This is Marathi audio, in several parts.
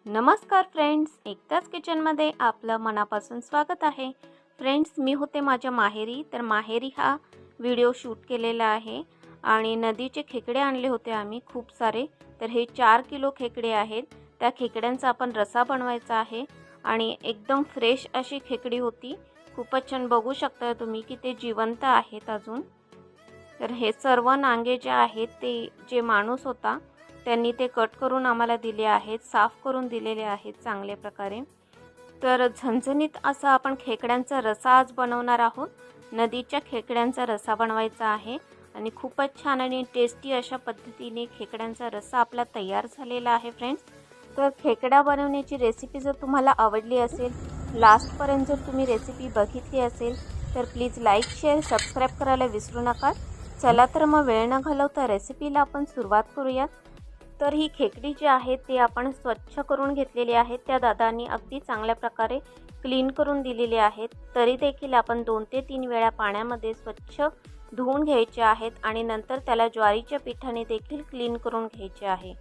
नमस्कार फ्रेंड्स, एकताच किचनमध्ये आपलं मनापासून स्वागत आहे। फ्रेंड्स, मी होते माझ्या माहेरी। तर माहेरी हा व्हिडिओ शूट केलेला आहे आणि नदीचे खेकडे आणले होते आम्ही खूप सारे। तर हे 4 किलो खेकडे आहेत। त्या खेकड्यांचा आपण रसा बनवायचा आहे आणि एकदम फ्रेश अशी खेकडी होती। खूपच छान, बघू शकता तुम्ही की ते जिवंत आहेत अजून। तर हे सर्व नांगे जे आहेत ते जे माणूस होता त्यांनी ते कट करून आम्हाला दिले आहेत, साफ करून दिलेले आहेत चांगल्या प्रकारे। तर झणझणीत असा आपण खेकड्यांचा रसा आज बनवणार आहोत। नदीच्या खेकड्यांचा रसा बनवायचा आहे आणि खूपच छान आणि टेस्टी अशा पद्धतीने खेकड्यांचा रसा आपला तयार झालेला आहे फ्रेंड्स। तर खेकडा बनवण्याची रेसिपी जर तुम्हाला आवडली असेल, लास्टपर्यंत जर तुम्ही रेसिपी बघितली असेल तर प्लीज लाईक, शेअर, सबस्क्राईब करायला विसरू नका। चला तर मग वेळ न घालवता रेसिपीला आपण सुरुवात करूया। तर ही खेकडी जी आहे ते आपण स्वच्छ करून घेतलेली आहे। त्या दादांनी अगदी चांगल्या प्रकारे क्लीन करून दिलेली आहेत। तरी देखील आपण 2 ते 3 वेळा पाण्यामध्ये स्वच्छ धुवून घ्यायचे आहेत आणि नंतर त्याला ज्वारीच्या पिठाने देखील क्लीन करून घ्यायचे आहे।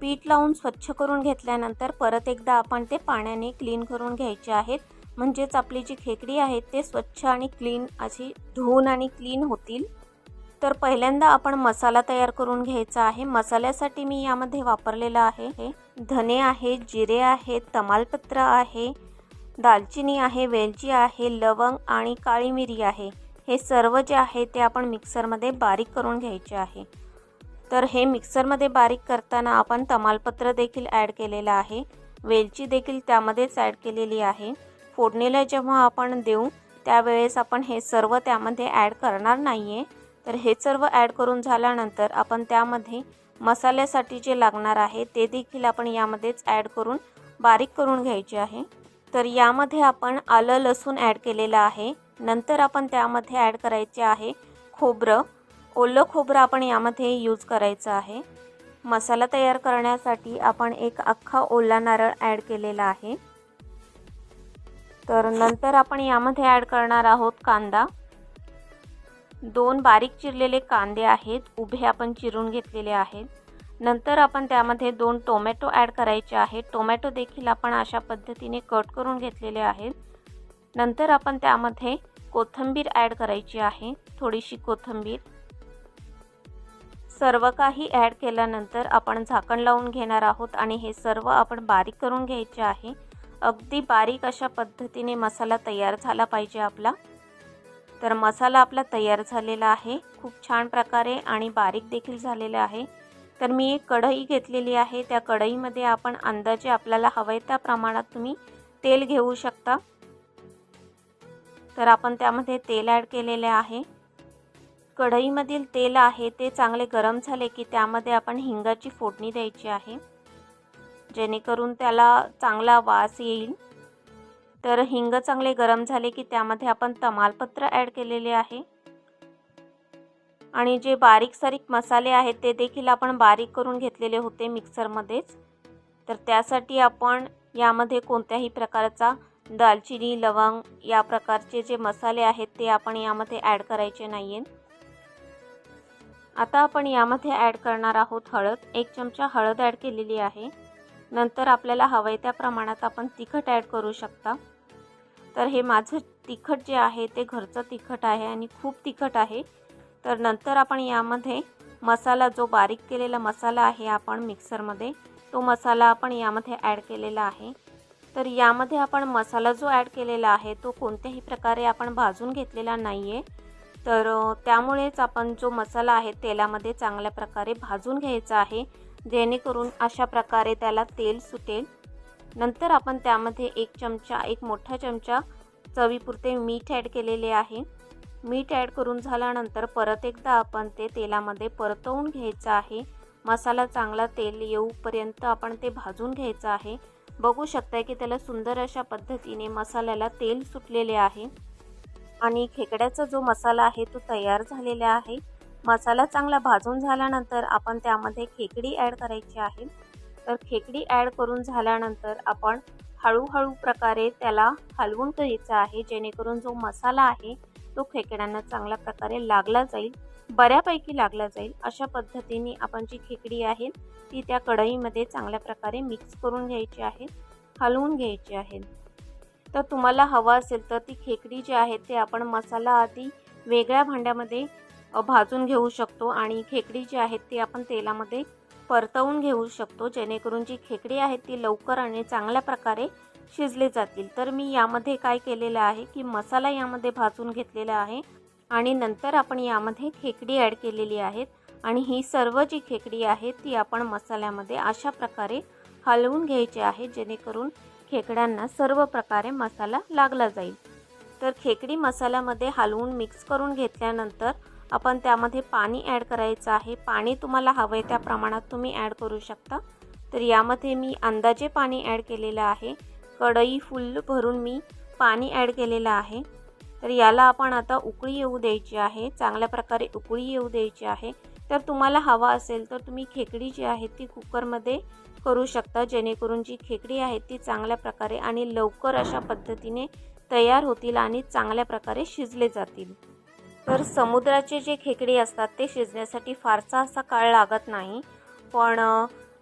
पीठ लावून स्वच्छ करून घेतल्यानंतर परत एकदा आपण ते पाण्याने क्लीन करून घ्यायचे आहेत, म्हणजेच आपली जी खेकडी आहे ते स्वच्छ आणि क्लीन अशी धुवून आणि क्लीन होतील। तर पहिल्यांदा आपण मसाला तयार करून घ्यायचा आहे। मसाल्यासाठी मी यामध्ये वापरलेला आहे धने आहे, जिरे आहे, तमालपत्र आहे, दालचिनी आहे, वेलची आहे, लवंग आणि काळी मिरी आहे। हे सर्व जे आहे ते आपण मिक्सरमध्ये बारीक करून घ्यायचे आहे। तर हे मिक्सरमध्ये बारीक करताना आपण तमालपत्र देखील ॲड केलेला आहे, वेलची देखील त्यामध्येच ॲड केलेली आहे। फोडणीला जेव्हा आपण देऊ त्यावेळेस आपण हे सर्व त्यामध्ये ॲड करणार नाहीये। तर हे सर्व ॲड करून झाल्यानंतर आपण त्यामध्ये मसाल्यासाठी जे लागणार आहे ते देखील आपण यामध्येच ॲड करून बारीक करून घ्यायचे आहे। तर यामध्ये आपण आलं लसूण ॲड केलेलं आहे। नंतर आपण त्यामध्ये ॲड करायचे आहे खोबरं, ओलं खोबरं आपण यामध्ये यूज करायचं आहे। मसाला तयार करण्यासाठी आपण एक अख्खा ओला नारळ ॲड केलेला आहे। तर नंतर आपण यामध्ये ॲड करणार आहोत कांदा, 2 बारीक चिरलेले कांदे आहेत, उभे आपण चिरून घेतलेले आहेत। नंतर आपण त्यामध्ये 2 टोमॅटो ॲड करायचे आहेत। टोमॅटो देखील आपण अशा पद्धतीने कट करून घेतलेले आहेत। नंतर आपण त्यामध्ये कोथिंबीर ॲड करायची आहे, थोडीशी कोथिंबीर। सर्व काही ॲड केल्यानंतर आपण झाकण लावून घेणार आहोत आणि हे सर्व आपण बारीक करून घ्यायचे आहे। अगदी बारीक अशा पद्धतीने मसाला तयार झाला पाहिजे आपला। तर मसाला आपला तयार झालेला आहे खूप छान प्रकारे आणि बारीक देखील झालेला आहे। तर मी एक कढई घेतलेली आहे, त्या कढईमध्ये आपण अंदाजे आपल्याला हवे त्या प्रमाणात तुम्ही तेल घेऊ शकता। तर आपण त्यामध्ये तेल ॲड केलेले आहे। कढईमधील तेल आहे ते चांगले गरम झाले की त्यामध्ये आपण हिंगाची फोडणी द्यायची आहे, जेणेकरून त्याला चांगला वास येईल। तर हिंग चांगले गरम झाले की त्यामध्ये आपण तमालपत्र ॲड केलेले आहे आणि जे बारीक सारीक मसाले आहेत ते देखील आपण बारीक करून घेतलेले होते मिक्सरमध्येच। तर त्यासाठी आपण यामध्ये कोणत्याही प्रकारचा दालचिनी, लवंग या प्रकारचे जे मसाले आहेत ते आपण यामध्ये ॲड करायचे नाहीये। आता आपण यामध्ये ॲड करणार आहोत हळद, 1 चमचा हळद ॲड केलेली आहे। नंतर आपल्याला हवे त्या प्रमाणात आपण तिखट ॲड करू शकता। तर हे माझं तिखट जे आहे ते घरचं तिखट आहे आणि खूप तिखट आहे। तर नंतर आपण यामध्ये मसाला, जो बारीक केलेला मसाला आहे आपण मिक्सरमध्ये, तो मसाला आपण यामध्ये ॲड केलेला आहे। तर यामध्ये आपण मसाला जो ॲड केलेला आहे तो कोणत्याही प्रकारे आपण भाजून घेतलेला नाहीये। तर त्यामुळेच आपण जो मसाला आहे तेलामध्ये चांगल्या प्रकारे भाजून घ्यायचा आहे, जेणेकरून अशा प्रकारे त्याला तेल सुटेल। नंतर आपण त्यामध्ये 1 मोठा चमचा चवीपुरते मीठ ॲड केलेले आहे। मीठ ॲड करून झाल्यानंतर परत एकदा आपण ते तेलामध्ये परतवून घ्यायचं आहे। मसाला चांगला तेल येऊपर्यंत आपण ते भाजून घ्यायचं आहे। बघू शकता की त्याला सुंदर अशा पद्धतीने मसाल्याला तेल सुटलेले आहे आणि खेकड्याचा जो मसाला आहे तो तयार झालेला आहे। मसाला चांगला भाजून झाल्यानंतर आपण त्यामध्ये खेकडी ॲड करायची आहे। तर खेकडी ॲड करून झाल्यानंतर आपण हळूहळू प्रकारे त्याला हलवून घ्यायचं आहे, जेणेकरून जो मसाला आहे तो खेकड्यांना चांगल्या प्रकारे लागला जाईल। बऱ्यापैकी लागला जाईल अशा पद्धतीने आपण जी खेकडी आहे ती त्या कढईमध्ये चांगल्या प्रकारे मिक्स करून घ्यायची आहे, हलवून घ्यायची आहे। तर तुम्हाला हवा असेल तर ती खेकडी जी आहे ते आपण मसाला आधी वेगळ्या भांड्यामध्ये भाजून घेऊ शकतो आणि खेकडी जी आहे ती आपण तेलामध्ये परतवून घेऊ शकतो, जेणेकरून जी खेकडी आहे ती लवकर आणि चांगल्या प्रकारे शिजले जातील। तर मी यामध्ये काय केलेलं आहे की मसाला यामध्ये भाजून घेतलेला आहे आणि नंतर आपण यामध्ये खेकडी ॲड केलेली आहे आणि ही सर्व जी खेकडी आहे ती आपण मसाल्यामध्ये अशा प्रकारे हलवून घ्यायची आहे, जेणेकरून खेकड्यांना सर्व प्रकारे मसाला लागला जाईल। तर खेकडी मसाल्यामध्ये हलवून मिक्स करून घेतल्यानंतर आपण त्यामध्ये पाणी ॲड करायचं आहे। पाणी तुम्हाला हवं आहे त्या प्रमाणात तुम्ही ॲड करू शकता। तर यामध्ये मी अंदाजे पाणी ॲड केलेलं आहे, कढई फुल भरून मी पाणी ॲड केलेलं आहे। तर याला आपण आता उकळी येऊ द्यायची आहे, चांगल्या प्रकारे उकळी येऊ द्यायची आहे। तर तुम्हाला हवा असेल तर तुम्ही खेकडी जी आहे ती कुकरमध्ये करू शकता, जेणेकरून जी खेकडी आहे ती चांगल्या प्रकारे आणि लवकर अशा पद्धतीने तयार होतील आणि चांगल्या प्रकारे शिजले जातील। तर समुद्राचे जे खेकडी असतात ते शिजण्यासाठी फारसा असा काळ लागत नाही, पण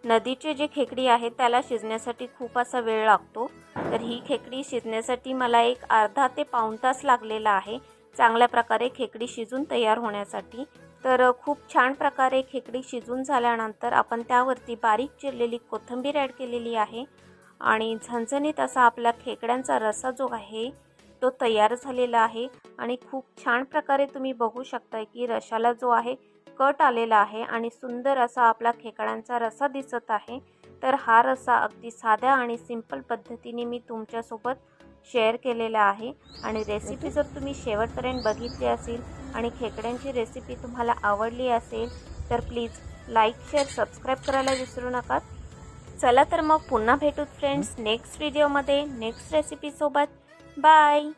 नदीचे जे खेकडी आहे त्याला शिजण्यासाठी खूप असा वेळ लागतो। तर ही खेकडी शिजण्यासाठी मला एक अर्धा ते पाऊण तास लागलेला आहे चांगल्या प्रकारे खेकडी शिजून तयार होण्यासाठी। तर खूप छान प्रकारे खेकडी शिजून झाल्यानंतर आपण त्यावरती बारीक चिरलेली कोथिंबीर ॲड केलेली आहे आणि झणझणीत असा आपला खेकड्यांचा रस्सा जो आहे तो तयार झालेला आहे आणि खूप छान प्रकारे तुम्ही बघू शकता की रशाला जो आहे कट आलेला आहे आणि सुंदर असा आपला खेकड्यांचा रस्सा दिसत आहे। तर हा रस्सा अगदी साध्या आणि सिंपल पद्धतीने मी तुमच्यासोबत शेअर केलेला आहे आणि रेसिपी जर तुम्ही शेवटपर्यंत बघितली असेल आणि खेकड्यांची रेसिपी तुम्हाला आवडली असेल तर प्लीज लाईक, शेअर, सबस्क्राईब करायला विसरू नका। चला तर मग पुन्हा भेटूत फ्रेंड्स नेक्स्ट व्हिडिओमध्ये नेक्स्ट रेसिपीसोबत। बाय।